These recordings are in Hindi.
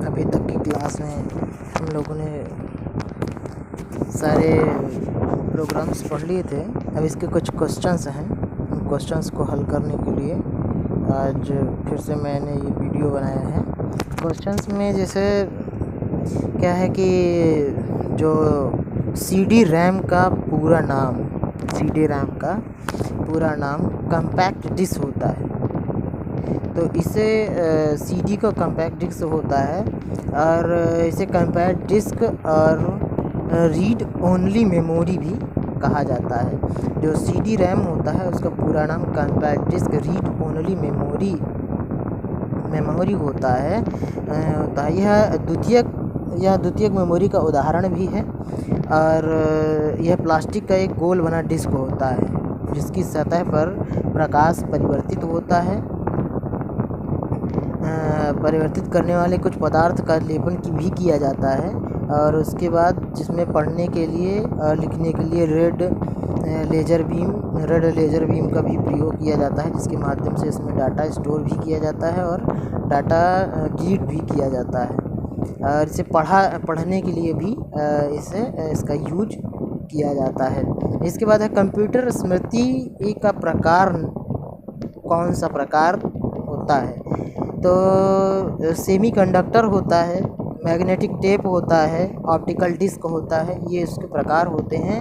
अभी तक की क्लास में हम लोगों ने सारे प्रोग्राम्स पढ़ लिए थे। अब इसके कुछ क्वेश्चंस हैं, उन क्वेश्चंस को हल करने के लिए आज फिर से मैंने ये वीडियो बनाया है। क्वेश्चंस में जैसे क्या है कि जो CD रैम का पूरा नाम कम्पैक्ट डिस्क होता है, तो इसे CD का कम्पैक्ट डिस्क होता है और इसे कम्पैक्ट डिस्क और रीड ओनली मेमोरी भी कहा जाता है। जो CD रैम होता है उसका पूरा नाम compact disc read only memory होता है। यह द्वितीयक मेमोरी का उदाहरण भी है और यह प्लास्टिक का एक गोल बना डिस्क होता है जिसकी सतह पर प्रकाश परिवर्तित करने वाले कुछ पदार्थ का लेपन भी किया जाता है और उसके बाद जिसमें पढ़ने के लिए और लिखने के लिए रेड लेज़र बीम का भी प्रयोग किया जाता है, जिसके माध्यम से इसमें डाटा स्टोर भी किया जाता है और डाटा रीड भी किया जाता है और इसे पढ़ने के लिए भी इसका यूज किया जाता है। इसके बाद है कंप्यूटर स्मृति का प्रकार कौन सा प्रकार होता है, तो सेमीकंडक्टर होता है, मैग्नेटिक टेप होता है, ऑप्टिकल डिस्क होता है, ये इसके प्रकार होते हैं।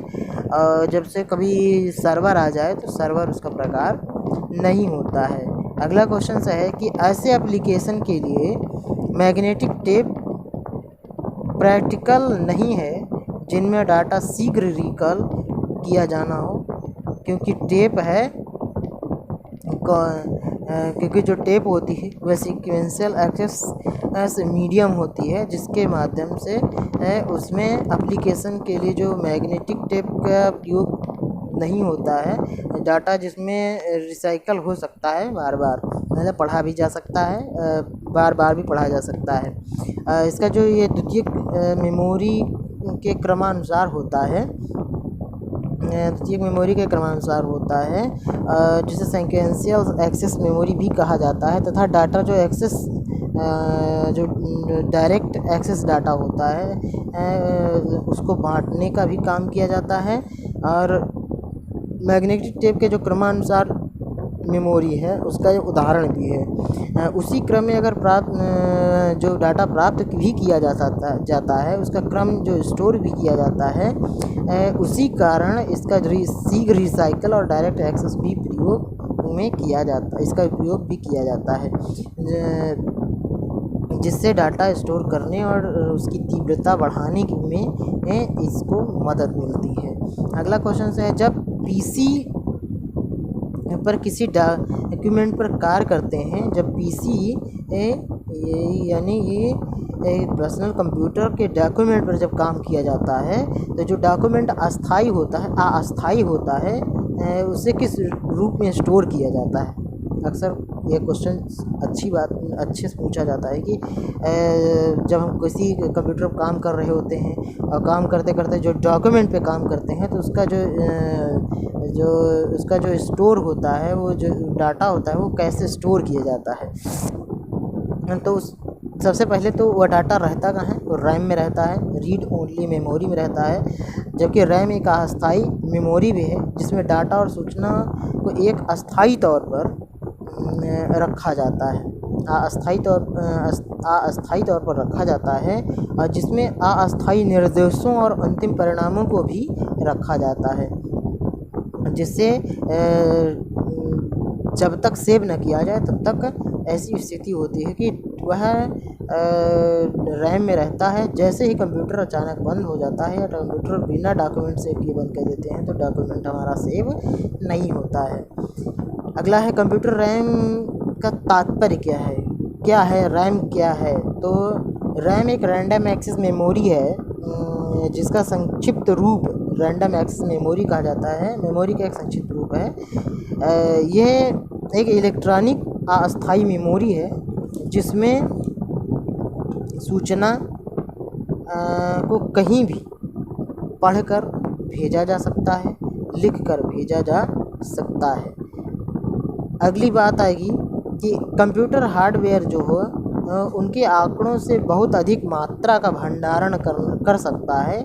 जब से कभी सर्वर आ जाए तो सर्वर उसका प्रकार नहीं होता है। अगला क्वेश्चन है कि ऐसे एप्लीकेशन के लिए मैग्नेटिक टेप प्रैक्टिकल नहीं है जिनमें डाटा शीघ्र रिकॉल किया जाना हो, क्योंकि जो टेप होती है वह सीक्वेंशियल एक्सेस मीडियम होती है, जिसके माध्यम से उसमें एप्लीकेशन के लिए जो मैग्नेटिक टेप का प्रयोग नहीं होता है, डाटा जिसमें रिसाइकल हो सकता है, बार बार मतलब पढ़ा भी जा सकता है, बार बार भी पढ़ा जा सकता है। इसका जो ये द्वितीयक मेमोरी के क्रमानुसार होता है, जिसे सीक्वेंशियल एक्सेस मेमोरी भी कहा जाता है, तथा डाटा जो डायरेक्ट एक्सेस डाटा होता है उसको बांटने का भी काम किया जाता है। और मैग्नेटिक टेप के जो क्रमानुसार मेमोरी है उसका ये उदाहरण भी है। उसी क्रम में अगर जो डाटा प्राप्त भी किया जाता है उसका क्रम जो स्टोर भी किया जाता है, उसी कारण इसका शीघ्र रिसाइकल और डायरेक्ट एक्सेस भी इसका उपयोग भी किया जाता है, जिससे डाटा स्टोर करने और उसकी तीव्रता बढ़ाने में इसको मदद मिलती है। अगला क्वेश्चन है, जब PC पर किसी डॉक्यूमेंट पर कार्य करते हैं, जब PC यानी ये पर्सनल कंप्यूटर के डॉक्यूमेंट पर जब काम किया जाता है तो जो डॉक्यूमेंट अस्थाई होता है उसे किस रूप में स्टोर किया जाता है। अक्सर ये क्वेश्चन अच्छे से पूछा जाता है कि जब हम किसी कंप्यूटर पर काम कर रहे होते हैं और काम करते करते जो डॉक्यूमेंट पे काम करते हैं तो उसका जो स्टोर होता है, वो जो डाटा होता है वो कैसे स्टोर किया जाता है। तो सबसे पहले तो वह डाटा रहता कहाँ है, तो रैम में रहता है, रीड ओनली मेमोरी में रहता है, जबकि रैम एक अस्थाई मेमोरी भी है जिसमें डाटा और सूचना को एक अस्थाई तौर पर रखा जाता है, अस्थाई तौर पर रखा जाता है, और जिसमें अस्थाई निर्देशों और अंतिम परिणामों को भी रखा जाता है, जिससे जब तक सेव न किया जाए तब तक ऐसी स्थिति होती है कि वह रैम में रहता है। जैसे ही कंप्यूटर अचानक बंद हो जाता है या कंप्यूटर बिना डॉक्यूमेंट सेव किए बंद कर देते हैं तो डॉक्यूमेंट हमारा सेव नहीं होता है। अगला है, कंप्यूटर रैम का तात्पर्य क्या है, रैम क्या है, तो रैम एक रैंडम एक्सेस मेमोरी है जिसका संक्षिप्त रूप रैंडम एक्सेस मेमोरी कहा जाता है, मेमोरी का एक संक्षिप्त रूप है। यह एक इलेक्ट्रॉनिक अस्थाई मेमोरी है जिसमें सूचना को कहीं भी पढ़कर भेजा जा सकता है, लिखकर भेजा जा सकता है। अगली बात आएगी कि कंप्यूटर हार्डवेयर जो हो उनके आंकड़ों से बहुत अधिक मात्रा का भंडारण कर सकता है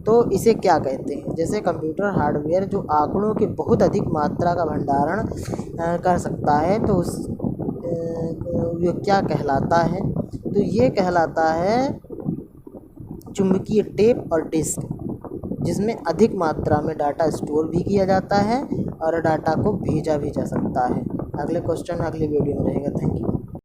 तो इसे क्या कहते हैं। जैसे कंप्यूटर हार्डवेयर जो आंकड़ों के बहुत अधिक मात्रा का भंडारण कर सकता है तो ये क्या कहलाता है। तो ये कहलाता है चुंबकीय टेप और डिस्क, जिसमें अधिक मात्रा में डाटा स्टोर भी किया जाता है और डाटा को भेजा भी जा सकता है। अगले क्वेश्चन अगले वीडियो में रहेगा। Thank you.